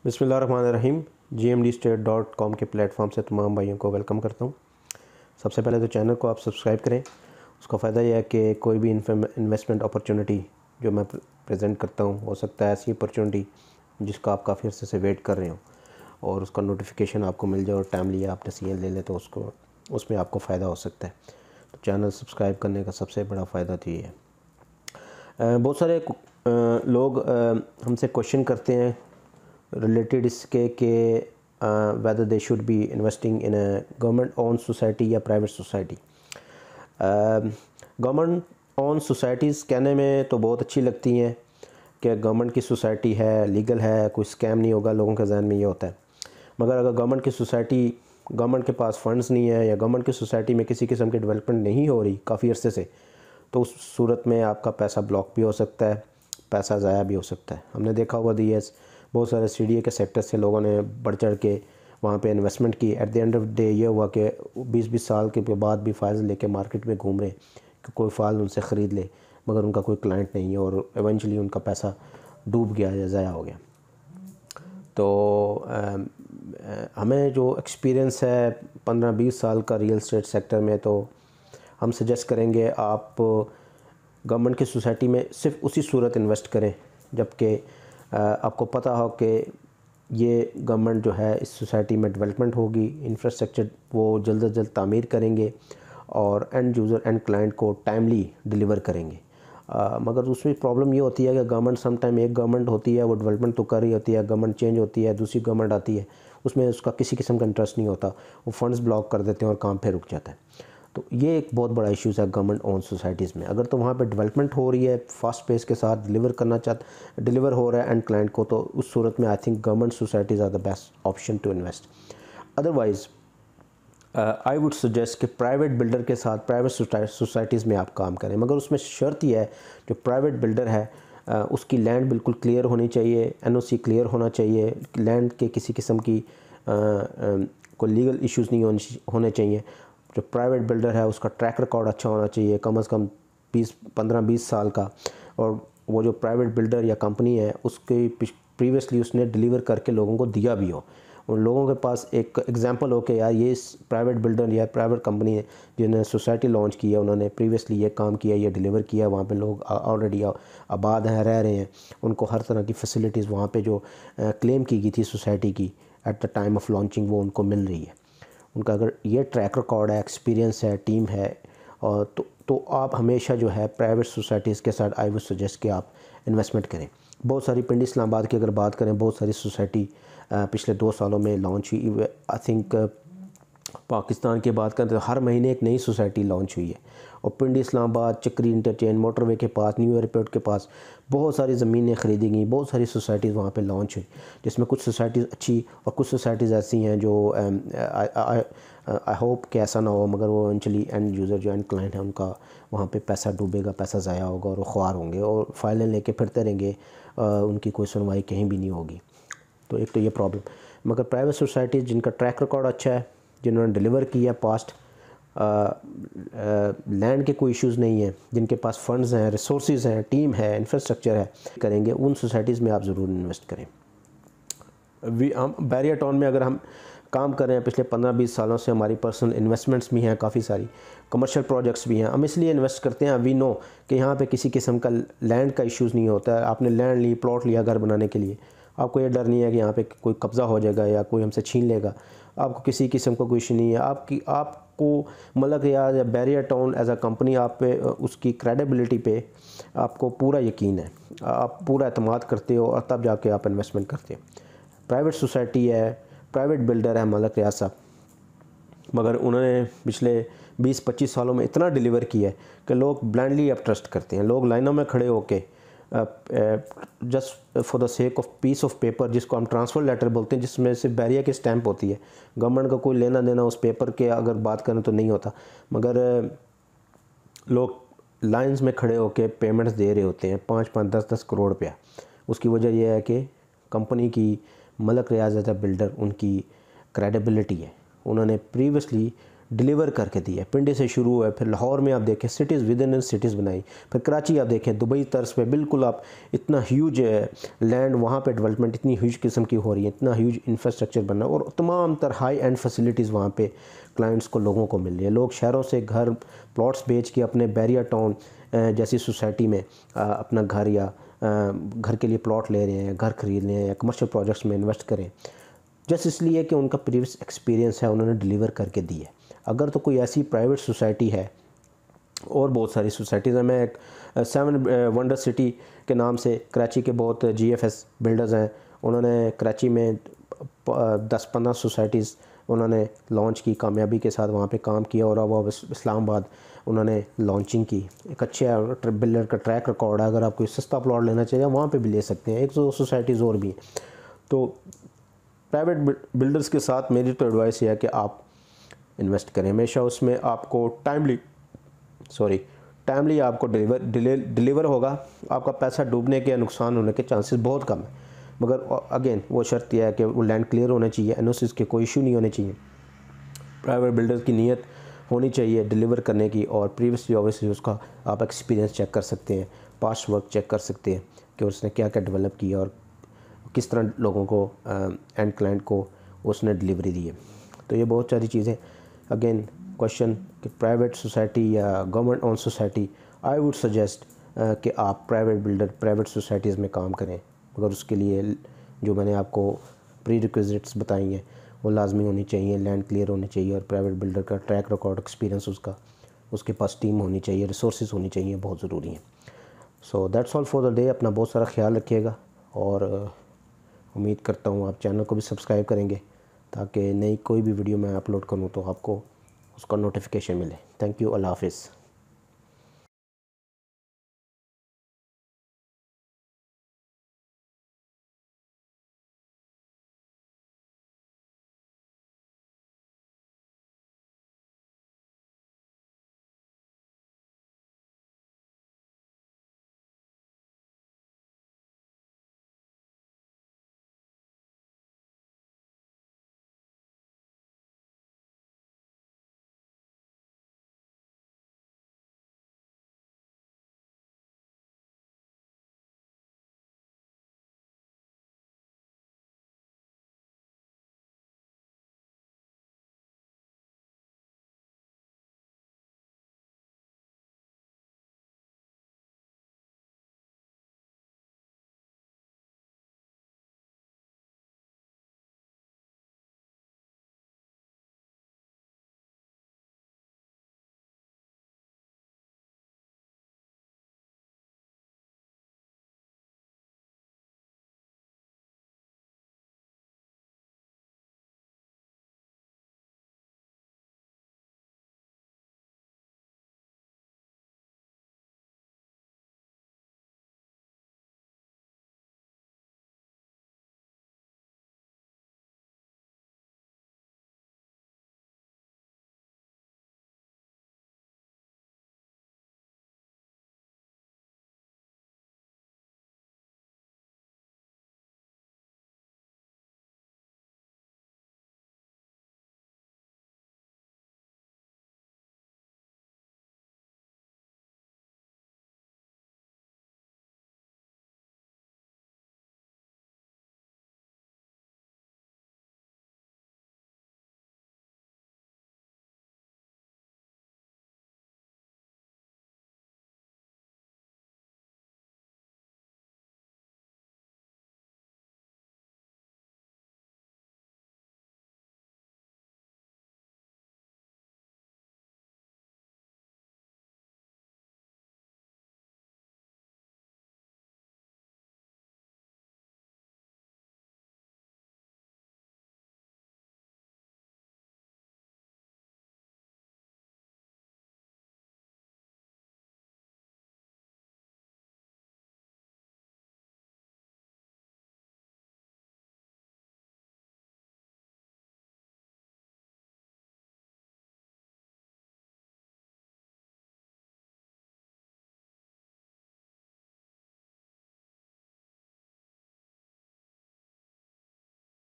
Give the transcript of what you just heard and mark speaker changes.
Speaker 1: बिस्मिल्लाहिर्रहमानिर्रहीम। gmdstate.com के platform से तमाम भाइयों को वेलकम करता हूँ। सबसे पहले तो चैनल को आप सब्सक्राइब करें। उसका फ़ायदा यह है कि कोई भी इन्वेस्टमेंट अपॉर्चुनिटी जो मैं प्रेजेंट करता हूँ, हो सकता है ऐसी अपॉर्चुनिटी जिसका आप काफ़ी अर्से से वेट कर रहे हो और उसका नोटिफिकेशन आपको मिल जाए और टाइमली आप डिसीजन ले लें तो उसमें आपको फ़ायदा हो सकता है। तो चैनल सब्सक्राइब करने का सबसे बड़ा फ़ायदा तो ये है। बहुत सारे लोग हमसे क्वेश्चन करते हैं रिलेटेड इसके कि whether they should be investing in a government own society या private society. Government own societies कहने में तो बहुत अच्छी लगती हैं कि गवर्नमेंट की सोसाइटी है, लीगल है, कोई स्कैम नहीं होगा, लोगों के जहन में ये होता है। मगर अगर गवर्नमेंट की सोसाइटी, गवर्नमेंट के पास फंड्स नहीं है या गवर्नमेंट की सोसाइटी में किसी किस्म की डेवलपमेंट नहीं हो रही काफ़ी अरसे से, तो उस सूरत में आपका पैसा ब्लॉक भी हो सकता है, पैसा ज़ाया भी हो सकता है। हमने देखा हुआ DES बहुत सारे CDA के सेक्टर से लोगों ने बढ़ चढ़ के वहाँ पे इन्वेस्टमेंट की। At the end of day ये हुआ कि 20-20 साल के बाद भी फाइल्स लेके मार्केट में घूम रहे कि कोई फाइल उनसे ख़रीद ले, मगर उनका कोई क्लाइंट नहीं है और एवेंचुअली उनका पैसा डूब गया या ज़ाया हो गया। तो हमें जो एक्सपीरियंस है 15-20 साल का रियल एस्टेट सेक्टर में, तो हम सजेस्ट करेंगे आप गवर्नमेंट की सोसाइटी में सिर्फ उसी सूरत इन्वेस्ट करें जबकि आपको पता हो कि ये गवर्नमेंट जो है इस सोसाइटी में डेवलपमेंट होगी, इंफ्रास्ट्रक्चर वो जल्द से जल्द तामीर करेंगे और एंड यूज़र एंड क्लाइंट को टाइमली डिलीवर करेंगे। मगर उसमें प्रॉब्लम ये होती है कि गवर्नमेंट सम टाइम एक गवर्नमेंट होती है वो डेवलपमेंट तो कर रही होती है, गवर्नमेंट चेंज होती है, दूसरी गवर्नमेंट आती है, उसमें उसका किसी किस्म का इंटरेस्ट नहीं होता, वो फंड्स ब्लॉक कर देते हैं और काम फिर रुक जाता है। तो ये एक बहुत बड़ा इश्यूज़ है गवर्नमेंट ओन सोसाइटीज़ में। अगर तो वहाँ पे डेवलपमेंट हो रही है, फास्ट पेस के साथ डिलीवर हो रहा है एंड क्लाइंट को, तो उस सूरत में I think government societies are the best option to invest. Otherwise I would suggest कि प्राइवेट बिल्डर के साथ प्राइवेट सोसाइटीज़ में आप काम करें, मगर उसमें शर्त यह है जो प्राइवेट बिल्डर है उसकी लैंड बिल्कुल क्लियर होनी चाहिए, NOC क्लियर होना चाहिए, लैंड के किसी किस्म की कोई लीगल इश्यूज़ नहीं होने चाहिए। जो प्राइवेट बिल्डर है उसका ट्रैक रिकॉर्ड अच्छा होना चाहिए, कम से कम 15-20 साल का, और वो जो प्राइवेट बिल्डर या कंपनी है उसके प्रीवियसली उसने डिलीवर करके लोगों को दिया भी हो, उन लोगों के पास एक एग्जांपल हो कि यार ये प्राइवेट बिल्डर या प्राइवेट कंपनी है जिन्होंने सोसाइटी लॉन्च की है, उन्होंने प्रीवियसली ये काम किया, ये डिलीवर किया, वहाँ पे लोग ऑलरेडी आबाद हैं, रह रहे हैं, उनको हर तरह की फैसिलिटीज़ वहाँ पे जो क्लेम की गई थी सोसाइटी की at the time of launching वो उनको मिल रही है। उनका अगर ये ट्रैक रिकॉर्ड है, एक्सपीरियंस है, टीम है, और तो आप हमेशा जो है प्राइवेट सोसाइटीज़ के साथ आई वुड सजेस्ट कि आप इन्वेस्टमेंट करें। बहुत सारी पिंडी इस्लामाबाद की अगर बात करें, बहुत सारी सोसाइटी पिछले 2 सालों में लॉन्च हुई। आई थिंक पाकिस्तान की बात करें तो हर महीने एक नई सोसाइटी लॉन्च हुई है, और पिंडी इस्लामाबाद, चक्री इंटरचेंज, मोटरवे के पास, न्यू एयरपोर्ट के पास बहुत सारी ज़मीनें ख़रीदी गई, बहुत सारी सोसाइटीज़ वहाँ पे लॉन्च हुई, जिसमें कुछ सोसाइटीज़ अच्छी और कुछ सोसाइटीज़ ऐसी हैं जो आई होप कि ऐसा ना हो, मगर वो इवेंचुअली एंड यूज़र जो एंड क्लाइंट है उनका वहाँ पे पैसा डूबेगा, पैसा ज़ाया होगा और वो ख्वार होंगे और फाइलें लेके फिरते रहेंगे, उनकी कोई सुनवाई कहीं भी नहीं होगी। तो एक तो ये प्रॉब्लम। मगर प्राइवेट सोसाइटीज़ जिनका ट्रैक रिकॉर्ड अच्छा है, जिन्होंने डिलीवर किया पास्ट, लैंड के कोई इश्यूज़ नहीं है, जिनके पास फंड्स हैं, रिसोर्सेज हैं, टीम है, इंफ्रास्ट्रक्चर है, करेंगे, उन सोसाइटीज़ में आप ज़रूर इन्वेस्ट करें। हम बैरियर टाउन में अगर हम काम कर रहे हैं पिछले 15-20 सालों से, हमारी पर्सनल इन्वेस्टमेंट्स भी हैं, काफ़ी सारी कमर्शियल प्रोजेक्ट्स भी हैं। हम इसलिए इन्वेस्ट करते हैं, वी नो कि यहाँ पे किसी किस्म का लैंड का इश्यूज़ नहीं होता है। आपने लैंड ली, प्लॉट लिया घर बनाने के लिए, आपको ये डर नहीं है कि यहाँ पे कोई कब्ज़ा हो जाएगा या कोई हमसे छीन लेगा, आपको किसी किस्म का कोई इशू नहीं है। आपको मलक रियाज या Bahria Town as a company आप पे उसकी क्रेडिबिलिटी पे आपको पूरा यकीन है, आप पूरा एतमाद करते हो और तब जाके आप इन्वेस्टमेंट करते हो। प्राइवेट सोसाइटी है, प्राइवेट बिल्डर है मलक रियाज साहब, मगर उन्होंने पिछले 20-25 सालों में इतना डिलीवर किया है कि लोग ब्लाइंडली अब ट्रस्ट करते हैं। लोग लाइनों में खड़े होके just for the sake of peace of paper, जिसको हम ट्रांसफ़र लेटर बोलते हैं, जिसमें सिर्फ बैरियर की स्टैंप होती है, गवर्नमेंट का कोई लेना देना उस पेपर के अगर बात करें तो नहीं होता, मगर लोग लाइंस में खड़े होके पेमेंट्स दे रहे होते हैं 5-5, 10-10 करोड़ रुपया। उसकी वजह यह है कि कंपनी की मलक रियाज एज अ बिल्डर उनकी क्रेडिबिलिटी है, उन्होंने प्रीवियसली ڈیلیور کر کے دیا ہے. پنڈی سے شروع ہوا ہے, پھر لاہور میں آپ دیکھیں سٹیز ود ان سٹیز بنائی, پھر کراچی آپ دیکھیں دبئی طرز پہ بالکل آپ اتنا ہیوج لینڈ وہاں پہ ڈیولپمنٹ اتنی ہیوج قسم کی ہو رہی ہے, اتنا ہیوج انفراسٹرکچر بننا, اور تمام تر ہائی اینڈ فیسلٹیز وہاں پہ کلائنٹس کو لوگوں کو مل رہی ہے. لوگ شہروں سے گھر پلاٹس بیچ کے اپنے بیریا ٹاؤن جیسی سوسائٹی میں اپنا گھر یا گھر کے لیے پلاٹ لے رہے ہیں, گھر خرید رہے ہیں یا کمرشل پروجیکٹس میں انویسٹ کریں, جس اس لیے کہ ان کا پریویس ایکسپیرینس ہے, انہوں نے ڈیلیور کر کے دی ہے. اگر تو کوئی ایسی پرائیویٹ سوسائٹی ہے, اور بہت ساری سوسائٹیز ہیں, میں ایک 7 ونڈر سٹی کے نام سے کراچی کے بہت GFS بلڈرز ہیں, انہوں نے کراچی میں 10-15 سوسائٹیز انہوں نے لانچ کی کامیابی کے ساتھ, وہاں پہ کام کیا, اور اب اسلام آباد انہوں نے لانچنگ کی. ایک اچھا بلڈر کا ٹریک ریکارڈ ہے, اگر آپ کوئی سستا پلاٹ لینا چاہیے وہاں پہ بھی لے سکتے ہیں. 100 سوسائٹیز اور بھی ہیں. تو پرائیویٹ بلڈرز کے ساتھ میری تو ایڈوائس یہ ہے کہ آپ انویسٹ کریں ہمیشہ, اس میں آپ کو ٹائملی آپ کو ڈیلیور ہوگا. آپ کا پیسہ ڈوبنے کے نقصان ہونے کے چانسز بہت کم ہیں, مگر اگین وہ شرط یہ ہے کہ وہ لینڈ کلیئر ہونا چاہیے, NOCs کے کوئی ایشو نہیں ہونے چاہیے, پرائیویٹ بلڈرز کی نیت ہونی چاہیے ڈیلیور کرنے کی, اور پریویسلی اوبیسلی اس کا آپ ایکسپیرینس چیک کر سکتے ہیں, پاسٹ ورک چیک کر سکتے ہیں کہ اس نے کیا کیا ڈیولپ کیا اور کس طرح لوگوں کو اینڈ کلائنٹ کو اس نے ڈیلیوری دی ہے. تو یہ بہت ساری چیزیں. اگین کوشچن کہ پرائیویٹ سوسائٹی یا government own society, I would suggest کہ آپ پرائیویٹ سوسائٹیز میں کام کریں, مگر اس کے لیے جو میں نے آپ کو پری ریکویزٹس بتائی ہیں وہ لازمی ہونی چاہیے. لینڈ کلیئر ہونی چاہیے, اور پرائیویٹ بلڈر کا ٹریک ریکارڈ ایکسپیرینس اس کے پاس ٹیم ہونی چاہیے, ریسورسز ہونی چاہیے, بہت ضروری ہیں. So that's all for the day. اپنا بہت سارا خیال رکھیے گا, اور امید کرتا ہوں آپ چینل کو بھی سبسکرائب کریں گے تاکہ نئی کوئی بھی ویڈیو میں اپلوڈ کروں تو آپ کو اس کا نوٹیفیکیشن ملے. تھینک یو, اللہ حافظ.